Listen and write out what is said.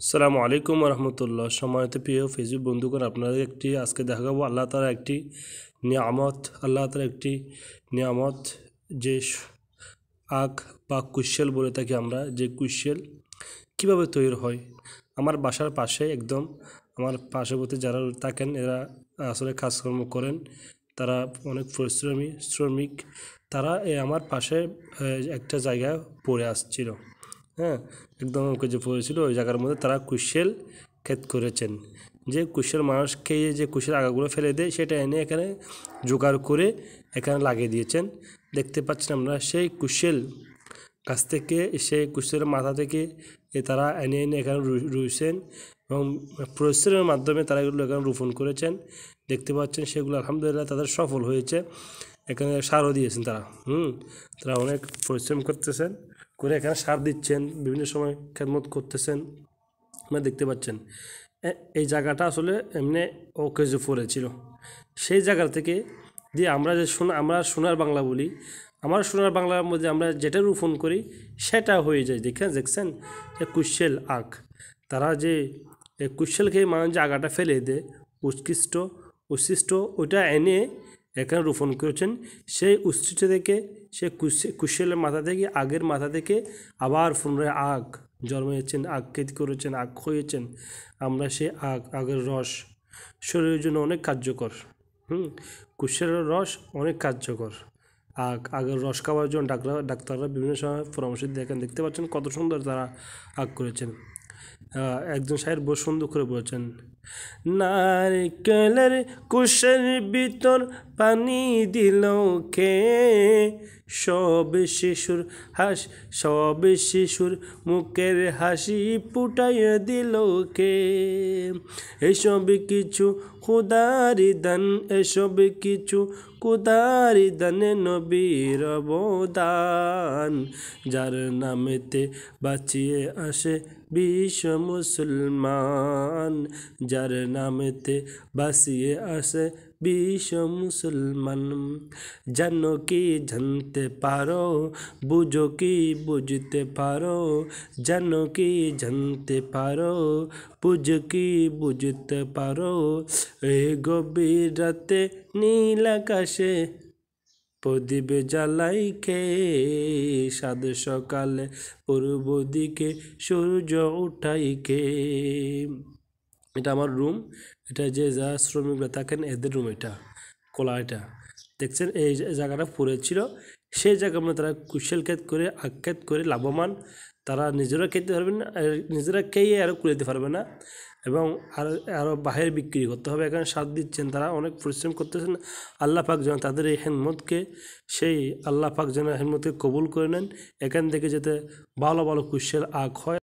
আসসালামু আলাইকুম রহমতুল্লাহ। সম্মানিত প্রিয় ফেসবুক বন্ধুগণ, আপনাদের আজকে দেখাবো আল্লাহ তাআলার একটি নিয়ামত। আল্লাহ তাআলার একটি নিয়ামত যে আখ বা কুশেল বলে থাকি আমরা, যে কুশেল কীভাবে তৈরি হয়। আমার বাসার পাশে একদম আমার পার্শ্ববর্তী যারা থাকেন এরা আসলে কাজকর্ম করেন, তারা অনেক শ্রমিক। তারা আমার পাশে একটা জায়গায় পড়ে আসছিল, হ্যাঁ, একদম যে পড়েছিল ওই জায়গার মধ্যে তারা কুশেল ক্ষেত করেছেন। যে কুশেল মানুষ খেয়ে যে কুশেল আগাগুলো ফেলে দেয় সেটা এনে এখানে জোগাড় করে এখানে লাগিয়ে দিয়েছেন। দেখতে পাচ্ছেন আমরা সেই কুশেল গাছ থেকে, সেই কুশেলের মাথা থেকে তারা এনে এখানে রুইছেন এবং পরিশ্রমের মাধ্যমে তারা এগুলো এখানে রোপণ করেছেন। দেখতে পাচ্ছেন সেগুলো আলহামদুলিল্লাহ তাদের সফল হয়েছে। এখানে সারও দিয়েছেন তারা অনেক পরিশ্রম করতেছেন, করে এখানে সার দিচ্ছেন, বিভিন্ন সময় খেদমত করতেছেন। আপনারা দেখতে পাচ্ছেন এই জায়গাটা আসলে এমনি অকেজো পড়েছিল। সেই জায়গা থেকে দিয়ে আমরা আমরা সোনার বাংলা বলি, আমার সোনার বাংলার মধ্যে আমরা যেটা রোপণ করি সেটা হয়ে যায়। দেখছেন যে কুশেল আখ, তারা যে কুশেল খেয়ে মানুষ যে আগাটা ফেলে দেয় উচ্ছিষ্ট ওইটা এনে এখানে রোপণ করেছেন। সেই উচ্ছিষ্ট থেকে সে কুশেলের মাথা থেকে, আগের মাথা থেকে আবার পুনরায় আখ জন্মেছেন, আখ খেতি করেছেন, আখ হয়েছেন। আমরা সেই আগের রস শরীরের জন্য অনেক কার্যকর। কুশেলের রস অনেক কার্যকর। আগের রস খাওয়ার জন্য ডাক্তাররা বিভিন্ন সময় পরামর্শ দেখেন। দেখতে পাচ্ছেন কত সুন্দর তারা আগ করেছেন। একজন শায়ের বহু সুন্দর করে বলেছেন, নারকেলের কুশের ভিতর পানি দিল কে, সব শিশুর মুখের হাসি ফুটাইয়া দিল কে। এসব কিছু খোদারি দান, এসব কিছু খোদারি দানে নবীর অবদান, যার নামেতে বাঁচিয়ে আসে বিশ্ব মুসলমান, যার নামেতে বাঁচিয়ে আসে বিশ্ব মুসলমান। জানো কি জানতে পারো, বুঝো কি বুঝতে পারো, জানো কি জানতে পারো, বুঝো কি বুঝতে পারো। এই গভীর রাতে নীল আকাশে প্রদীপ জ্বালাই কে, সাত সকালে পূর্ব দিকে সূর্য উঠাই কে। এটা আমার রুম, এটা যে যা শ্রমিকরা থাকেন এদের রুম, এটা কোলা। এটা দেখছেন এই জায়গাটা পড়েছিল, সেই জায়গার মধ্যে তারা কুশেল ক্ষেত করে, আখ ক্ষেত করে লাভবান। তারা নিজেরা খেতে পারবেন না, নিজেরা খেয়ে আরও কুড়াতে পারবে না, এবং আরও বাহিরে বিক্রি করতে হবে। এখানে সাথ দিচ্ছেন, তারা অনেক পরিশ্রম করতেছেন। আল্লাহ পাক যেন তাদের এই হেলমতকে, সেই আল্লাহ পাক যেন হেলমতকে কবুল করে নেন, এখান থেকে যাতে ভালো ভালো কুশেল আখ হয়।